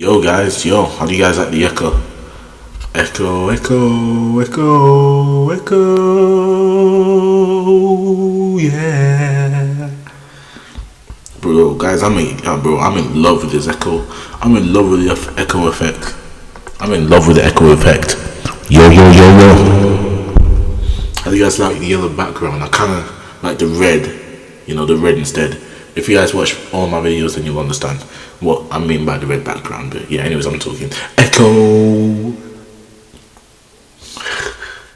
Yo guys, how do you guys like the echo? Echo, echo, echo, echo, yeah. Bro, guys, I'm in love with this echo. I'm in love with the echo effect. I'm in love with the echo effect. Yo, yo, yo, yo. How do you guys like the yellow background? I kind of like the red, the red instead. If you guys watch all my videos, then you'll understand what I mean by the red background. But yeah, anyways, I'm talking echo.